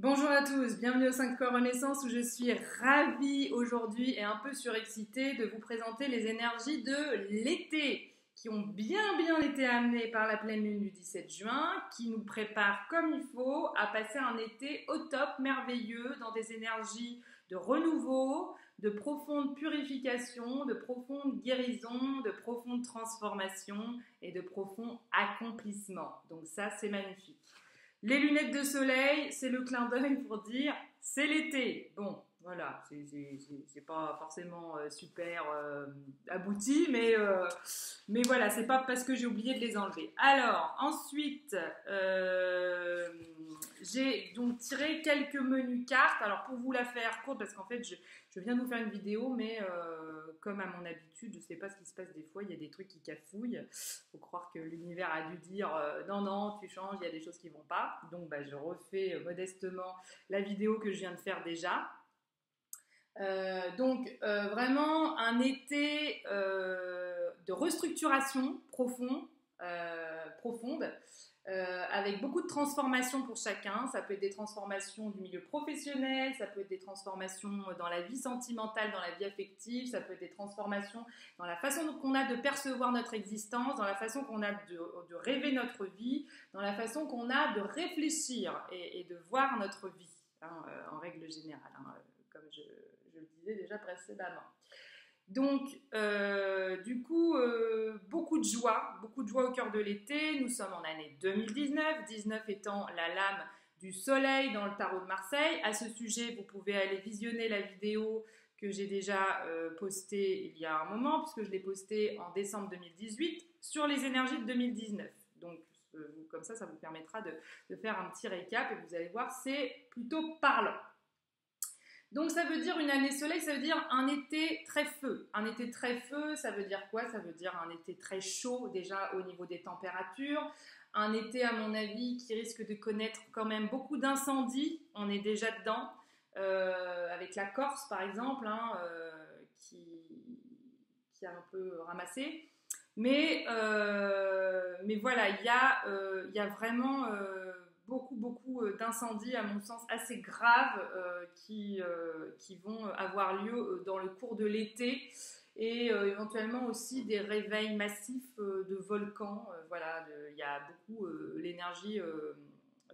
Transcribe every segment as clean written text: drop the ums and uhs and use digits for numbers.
Bonjour à tous, bienvenue au 5 Corps Renaissance où je suis ravie aujourd'hui et un peu surexcitée de vous présenter les énergies de l'été qui ont bien été amenées par la pleine lune du 17 juin, qui nous prépare comme il faut à passer un été au top, merveilleux, dans des énergies de renouveau, de profonde purification, de profonde guérison, de profonde transformation et de profond accomplissement. Donc ça, c'est magnifique. Les lunettes de soleil, c'est le clin d'œil pour dire c'est l'été. Bon, voilà, c'est pas forcément super abouti, mais voilà, c'est pas parce que j'ai oublié de les enlever. Alors, ensuite, j'ai donc tiré quelques menus cartes. Alors, pour vous la faire courte, parce qu'en fait, je viens de vous faire une vidéo, mais comme à mon habitude, je ne sais pas ce qui se passe des fois, il y a des trucs qui cafouillent. Il faut croire que l'univers a dû dire non, tu changes, il y a des choses qui ne vont pas. Donc, je refais modestement la vidéo que je viens de faire déjà. Vraiment un été de restructuration profonde, avec beaucoup de transformations pour chacun. Ça peut être des transformations du milieu professionnel, ça peut être des transformations dans la vie sentimentale, dans la vie affective, ça peut être des transformations dans la façon qu'on a de percevoir notre existence, dans la façle qu'on a de rêver notre vie, dans la façon qu'on a de réfléchir et de voir notre vie, en règle générale, comme je le disais déjà précédemment. Donc, du coup, beaucoup de joie au cœur de l'été. Nous sommes en année 2019, 19 étant la lame du soleil dans le tarot de Marseille. À ce sujet, vous pouvez aller visionner la vidéo que j'ai déjà postée il y a un moment, puisque je l'ai postée en décembre 2018, sur les énergies de 2019. Donc, comme ça vous permettra de faire un petit récap et vous allez voir, c'est plutôt parlant. Donc ça veut dire une année soleil, ça veut dire un été très feu. Un été très feu, ça veut dire quoi? Ça veut dire un été très chaud déjà au niveau des températures. Un été, à mon avis, qui risque de connaître quand même beaucoup d'incendies. On est déjà dedans. Avec la Corse, par exemple, qui a un peu ramassé. Mais voilà, il y a vraiment beaucoup d'incendies, à mon sens, assez graves qui vont avoir lieu dans le cours de l'été et éventuellement aussi des réveils massifs de volcans. Voilà, il y a beaucoup l'énergie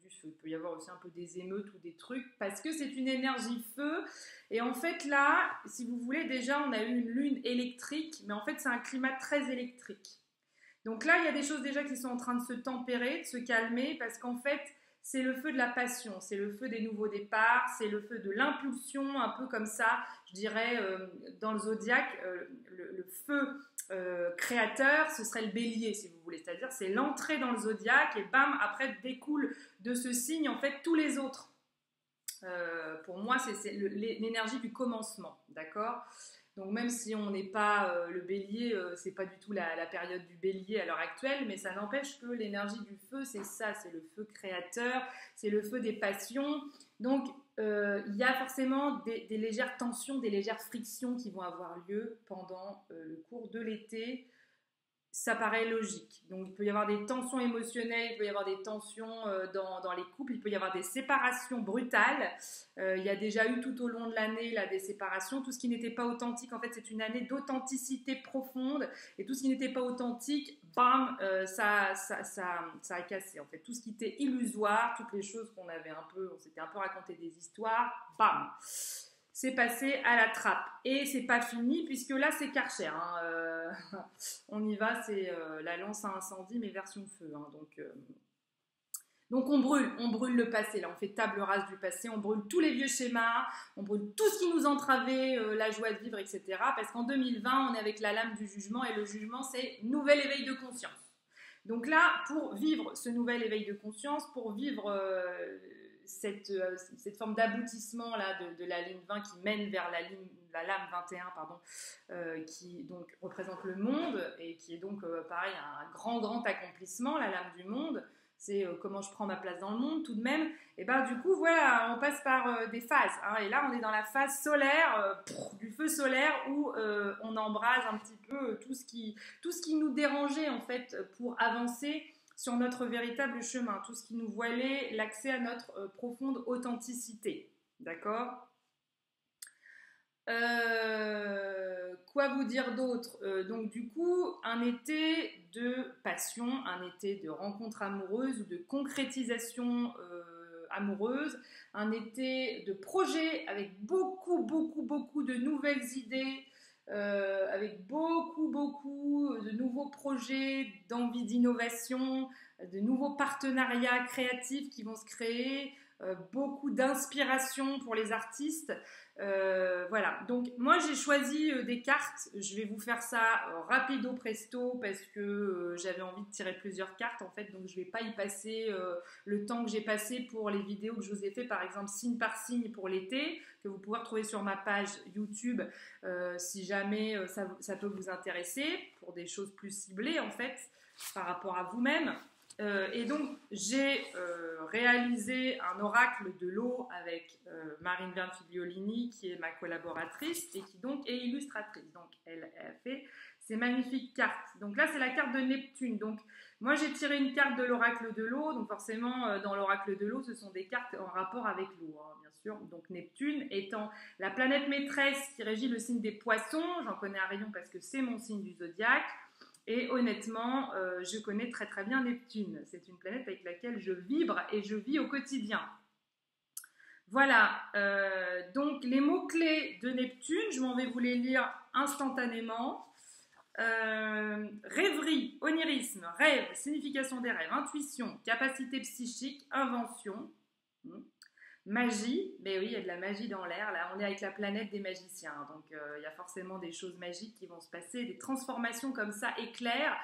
du feu. Il peut y avoir aussi un peu des émeutes ou des trucs parce que c'est une énergie feu. Et en fait, là, si vous voulez, déjà, on a eu une lune électrique, mais en fait, c'est un climat très électrique. Donc là, il y a des choses déjà qui sont en train de se tempérer, de se calmer, parce qu'en fait, c'est le feu de la passion, c'est le feu des nouveaux départs, c'est le feu de l'impulsion, un peu comme ça, je dirais, dans le zodiaque, le feu créateur, ce serait le bélier, si vous voulez. C'est-à-dire, c'est l'entrée dans le zodiaque, et bam, après découle de ce signe, en fait, tous les autres. Pour moi, c'est l'énergie du commencement, d'accord ? Donc même si on n'est pas le bélier, c'est pas du tout la période du bélier à l'heure actuelle, mais ça n'empêche que l'énergie du feu, c'est ça, c'est le feu créateur, c'est le feu des passions. Donc il y a forcément des légères tensions, des légères frictions qui vont avoir lieu pendant le cours de l'été. Ça paraît logique. Donc, il peut y avoir des tensions émotionnelles, il peut y avoir des tensions dans les couples, il peut y avoir des séparations brutales. Il y a déjà eu tout au long de l'année là, des séparations. Tout ce qui n'était pas authentique, en fait, c'est une année d'authenticité profonde. Et tout ce qui n'était pas authentique, bam, ça a cassé. En fait, tout ce qui était illusoire, toutes les choses qu'on avait on s'était un peu raconté des histoires, bam, c'est passé à la trappe. Et c'est pas fini, puisque là, c'est Karcher. On y va, c'est la lance à incendie, mais version feu. Donc on brûle le passé, là, on fait table rase du passé, on brûle tous les vieux schémas, on brûle tout ce qui nous entravait la joie de vivre, etc. Parce qu'en 2020, on est avec la lame du jugement, et le jugement, c'est nouvel éveil de conscience. Donc là, pour vivre ce nouvel éveil de conscience, pour vivre cette forme d'aboutissement là, de la ligne 20 qui mène vers la lame 21, pardon, qui donc représente le monde et qui est donc pareil un grand accomplissement, la lame du monde. C'est comment je prends ma place dans le monde tout de même. Et ben du coup voilà, on passe par des phases. Et là on est dans la phase solaire, du feu solaire où on embrase un petit peu tout ce qui nous dérangeait en fait pour avancer sur notre véritable chemin, tout ce qui nous voilait l'accès à notre profonde authenticité. D'accord ? Quoi vous dire d'autre ? Donc du coup, un été de passion, un été de rencontre amoureuse ou de concrétisation amoureuse, un été de projet avec beaucoup de nouvelles idées, avec beaucoup de nouveaux projets, d'envie d'innovation, de nouveaux partenariats créatifs qui vont se créer, beaucoup d'inspiration pour les artistes. Voilà, donc moi j'ai choisi des cartes, je vais vous faire ça rapido presto parce que j'avais envie de tirer plusieurs cartes en fait, donc je vais pas y passer le temps que j'ai passé pour les vidéos que je vous ai fait, par exemple signe par signe pour l'été, que vous pouvez retrouver sur ma page YouTube si jamais ça peut vous intéresser, pour des choses plus ciblées en fait, par rapport à vous-même. Et donc, j'ai réalisé un oracle de l'eau avec Marine Verne-Figliolini, qui est ma collaboratrice et qui donc est illustratrice. Donc, elle a fait ces magnifiques cartes. Donc là, c'est la carte de Neptune. Donc, moi, j'ai tiré une carte de l'oracle de l'eau. Donc, forcément, dans l'oracle de l'eau, ce sont des cartes en rapport avec l'eau, hein, bien sûr. Donc, Neptune étant la planète maîtresse qui régit le signe des poissons. J'en connais un rayon parce que c'est mon signe du zodiaque. Et honnêtement, je connais très bien Neptune. C'est une planète avec laquelle je vibre et je vis au quotidien. Voilà, donc les mots-clés de Neptune, je m'en vais vous les lire instantanément. Rêverie, onirisme, rêve, signification des rêves, intuition, capacité psychique, invention. Magie, ben oui, il y a de la magie dans l'air, là on est avec la planète des magiciens, donc il y a forcément des choses magiques qui vont se passer, des transformations comme ça éclairent,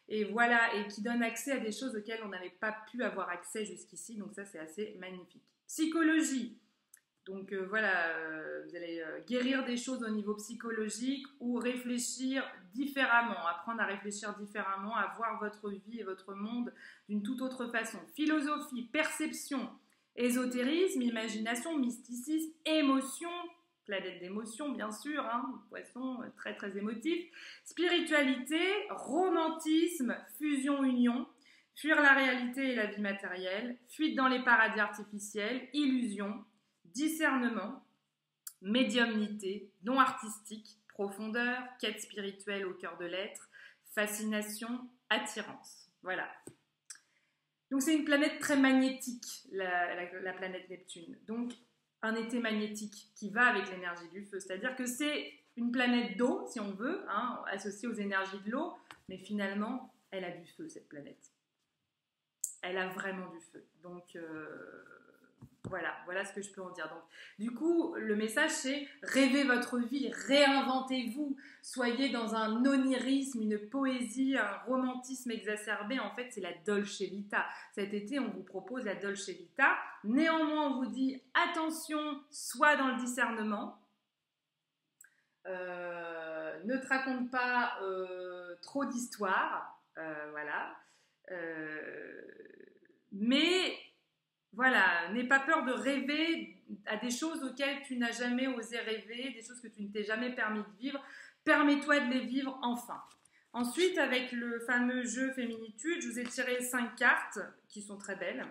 et voilà, et qui donnent accès à des choses auxquelles on n'avait pas pu avoir accès jusqu'ici, donc ça c'est assez magnifique. Psychologie, donc voilà, vous allez guérir des choses au niveau psychologique ou réfléchir différemment, apprendre à réfléchir différemment, à voir votre vie et votre monde d'une toute autre façon. Philosophie, perception, ésotérisme, imagination, mysticisme, émotion, planète d'émotion bien sûr, hein, poisson très émotif, spiritualité, romantisme, fusion-union, fuir la réalité et la vie matérielle, fuite dans les paradis artificiels, illusion, discernement, médiumnité, don artistique, profondeur, quête spirituelle au cœur de l'être, fascination, attirance. Voilà. Donc c'est une planète très magnétique, la planète Neptune. Donc un été magnétique qui va avec l'énergie du feu. C'est-à-dire que c'est une planète d'eau, si on veut, hein, associée aux énergies de l'eau, mais finalement, elle a du feu, cette planète. Elle a vraiment du feu. Donc voilà ce que je peux en dire. Donc, du coup, le message c'est rêvez votre vie, réinventez-vous, soyez dans un onirisme, une poésie, un romantisme exacerbé. En fait, c'est la Dolce Vita. Cet été, on vous propose la Dolce Vita. Néanmoins, on vous dit attention, sois dans le discernement. Ne te raconte pas trop d'histoires. Voilà. Mais voilà, n'aie pas peur de rêver à des choses auxquelles tu n'as jamais osé rêver, des choses que tu ne t'es jamais permis de vivre. Permets-toi de les vivre enfin. Ensuite, avec le fameux jeu Féminitude, je vous ai tiré 5 cartes qui sont très belles.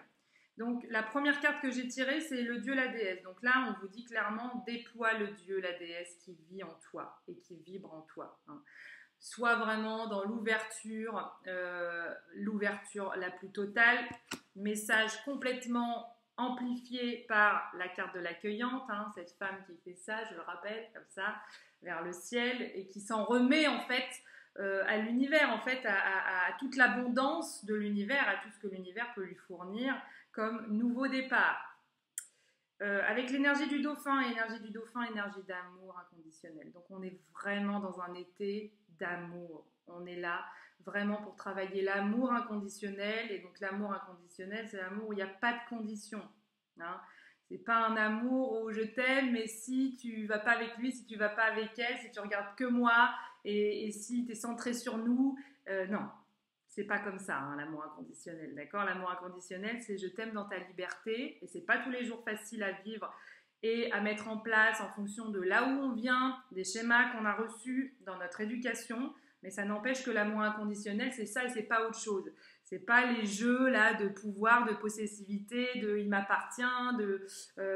Donc, la première carte que j'ai tirée, c'est le dieu, la déesse. Donc là, on vous dit clairement, déploie le dieu, la déesse qui vit en toi et qui vibre en toi. Hein. Sois vraiment dans l'ouverture la plus totale. Message complètement amplifié par la carte de l'accueillante, hein, cette femme qui fait ça, je le rappelle, comme ça, vers le ciel, et qui s'en remet en fait à l'univers, en fait, à toute l'abondance de l'univers, à tout ce que l'univers peut lui fournir comme nouveau départ. Avec l'énergie du dauphin, énergie d'amour inconditionnel. Donc on est vraiment dans un été d'amour. On est là vraiment pour travailler l'amour inconditionnel. Et donc l'amour inconditionnel, c'est l'amour où il n'y a pas de conditions. Hein. C'est pas un amour où je t'aime, mais si tu vas pas avec lui, si tu vas pas avec elle, si tu regardes que moi, et si tu es centré sur nous, non. C'est pas comme ça, hein, l'amour inconditionnel, d'accord? L'amour inconditionnel, c'est je t'aime dans ta liberté, et c'est pas tous les jours facile à vivre et à mettre en place en fonction de là où on vient, des schémas qu'on a reçus dans notre éducation. Mais ça n'empêche que l'amour inconditionnel, c'est ça et c'est pas autre chose. C'est pas les jeux là de pouvoir, de possessivité, de il m'appartient, de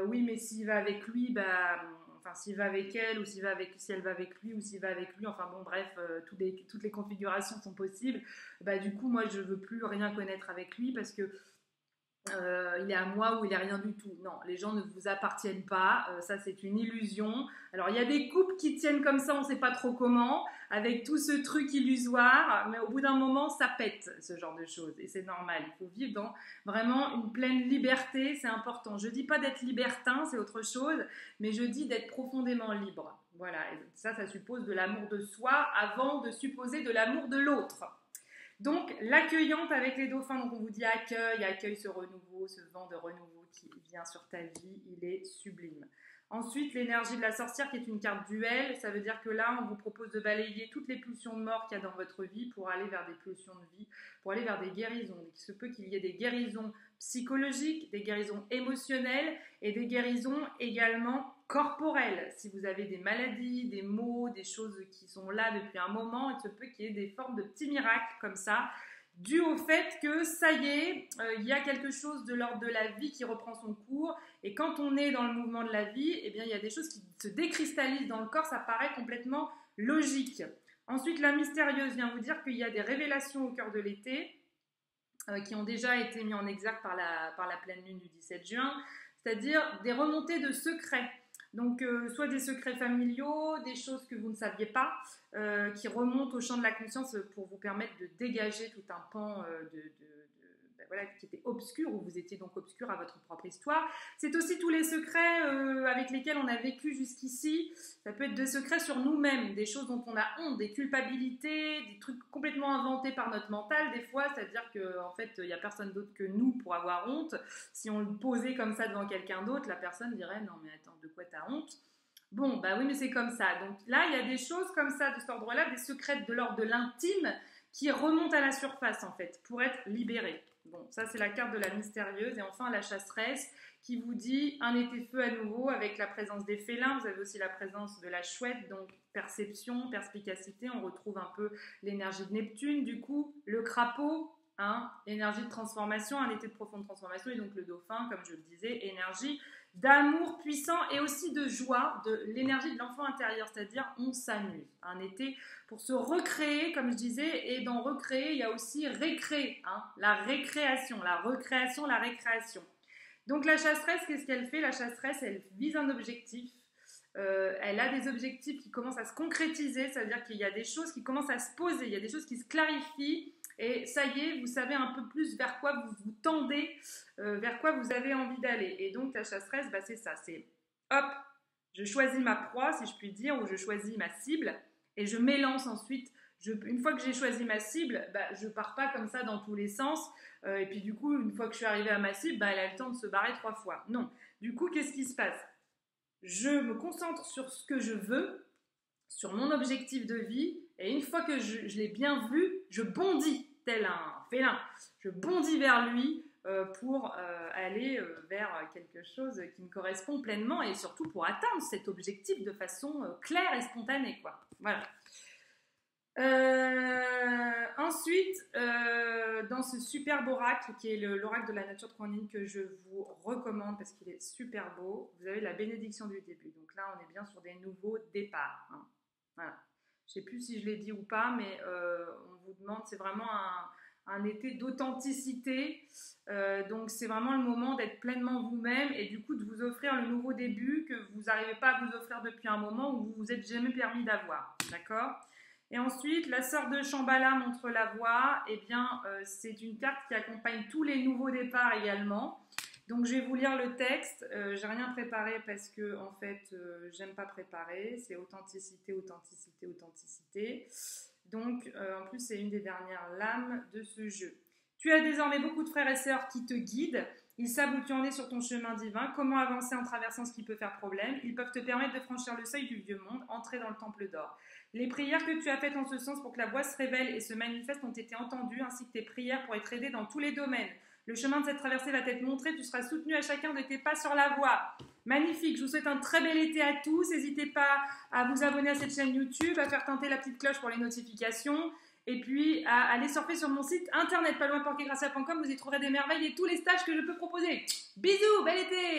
oui mais s'il va avec lui, bah enfin s'il va avec elle ou si elle va avec lui ou s'il va avec lui, enfin bon bref, toutes les configurations sont possibles. Bah du coup moi je veux plus rien connaître avec lui parce que il est à moi ou il est rien du tout. Non, les gens ne vous appartiennent pas, ça c'est une illusion. Alors il y a des couples qui tiennent comme ça, on ne sait pas trop comment, avec tout ce truc illusoire, mais au bout d'un moment ça pète ce genre de choses et c'est normal. Il faut vivre dans vraiment une pleine liberté, c'est important. Je dis pas d'être libertin, c'est autre chose, mais je dis d'être profondément libre. Voilà, et ça suppose de l'amour de soi avant de supposer de l'amour de l'autre. Donc, l'accueillante avec les dauphins, donc on vous dit accueille ce renouveau, ce vent de renouveau qui vient sur ta vie, il est sublime. Ensuite, l'énergie de la sorcière qui est une carte duel, ça veut dire que là, on vous propose de balayer toutes les pulsions de mort qu'il y a dans votre vie pour aller vers des pulsions de vie, pour aller vers des guérisons. Il se peut qu'il y ait des guérisons psychologiques, des guérisons émotionnelles et des guérisons également corporelles. Si vous avez des maladies, des maux, des choses qui sont là depuis un moment, il se peut qu'il y ait des formes de petits miracles comme ça, dû au fait que ça y est, il y a quelque chose de l'ordre de la vie qui reprend son cours. Et quand on est dans le mouvement de la vie, eh bien, il y a des choses qui se décristallisent dans le corps, ça paraît complètement logique. Ensuite, la mystérieuse vient vous dire qu'il y a des révélations au cœur de l'été qui ont déjà été mis en exergue par la pleine lune du 17 juin, c'est-à-dire des remontées de secrets. Donc, soit des secrets familiaux, des choses que vous ne saviez pas, qui remontent au champ de la conscience pour vous permettre de dégager tout un pan voilà, qui était obscur, ou vous étiez donc obscur à votre propre histoire. C'est aussi tous les secrets avec lesquels on a vécu jusqu'ici. Ça peut être des secrets sur nous-mêmes, des choses dont on a honte, des culpabilités, des trucs complètement inventés par notre mental des fois, c'est-à-dire qu'en fait, il n'y a personne d'autre que nous pour avoir honte. Si on le posait comme ça devant quelqu'un d'autre, la personne dirait « Non mais attends, de quoi t'as honte ?» Bon, bah oui, mais c'est comme ça. Donc là, il y a des choses comme ça de cet ordre-là, des secrets de l'ordre de l'intime qui remontent à la surface en fait, pour être libérés. Bon, ça c'est la carte de la mystérieuse. Et enfin la chasseresse qui vous dit un été feu à nouveau avec la présence des félins. Vous avez aussi la présence de la chouette, donc perception, perspicacité. On retrouve un peu l'énergie de Neptune. Du coup, le crapaud, énergie de transformation, un été de profonde transformation. Et donc le dauphin, comme je le disais, énergie d'amour puissant et aussi de joie, de l'énergie de l'enfant intérieur, c'est-à-dire on s'amuse. Un été pour se recréer, comme je disais, et dans recréer, il y a aussi récréer, la récréation, la recréation, la récréation. Donc la chasseresse, qu'est-ce qu'elle fait? La chasseresse, elle vise un objectif. Elle a des objectifs qui commencent à se concrétiser, c'est-à-dire qu'il y a des choses qui commencent à se poser, il y a des choses qui se clarifient, et ça y est, vous savez un peu plus vers quoi vous vous tendez, vers quoi vous avez envie d'aller. Et donc la chasseresse, c'est ça, c'est hop, je choisis ma proie, si je puis dire, ou je choisis ma cible, et je m'élance ensuite. Une fois que j'ai choisi ma cible, je ne pars pas comme ça dans tous les sens, et puis du coup, une fois que je suis arrivée à ma cible, elle a le temps de se barrer 3 fois. Non, du coup, qu'est-ce qui se passe? Je me concentre sur ce que je veux, sur mon objectif de vie, et une fois que je l'ai bien vu, je bondis, tel un félin. Je bondis vers lui pour aller vers quelque chose qui me correspond pleinement, et surtout pour atteindre cet objectif de façon claire et spontanée, quoi. Voilà. Ensuite, dans ce superbe oracle qui est l'oracle de la nature Kuan-Yin que je vous recommande parce qu'il est super beau, vous avez la bénédiction du début. Donc là, on est bien sur des nouveaux départs. Voilà. Je ne sais plus si je l'ai dit ou pas, mais on vous demande, c'est vraiment un été d'authenticité. Donc c'est vraiment le moment d'être pleinement vous-même et du coup de vous offrir le nouveau début que vous n'arrivez pas à vous offrir depuis un moment ou vous vous êtes jamais permis d'avoir. D'accord ? Et ensuite, la sœur de Shambhala montre la voie. Eh bien, c'est une carte qui accompagne tous les nouveaux départs également. Donc, je vais vous lire le texte. J'ai rien préparé parce que, en fait, j'aime pas préparer. C'est authenticité, authenticité, authenticité. Donc, en plus, c'est une des dernières lames de ce jeu. Tu as désormais beaucoup de frères et sœurs qui te guident. Ils savent où tu en es sur ton chemin divin, comment avancer en traversant ce qui peut faire problème. Ils peuvent te permettre de franchir le seuil du vieux monde, entrer dans le temple d'or. Les prières que tu as faites en ce sens pour que la voix se révèle et se manifeste ont été entendues, ainsi que tes prières pour être aidé dans tous les domaines. Le chemin de cette traversée va t'être montré, tu seras soutenu à chacun de tes pas sur la voie. Magnifique, je vous souhaite un très bel été à tous. N'hésitez pas à vous abonner à cette chaîne YouTube, à faire teinter la petite cloche pour les notifications. Et puis à aller surfer sur mon site internet paloinporquetgracia.com. Vous y trouverez des merveilles et tous les stages que je peux proposer. Bisous, bel été!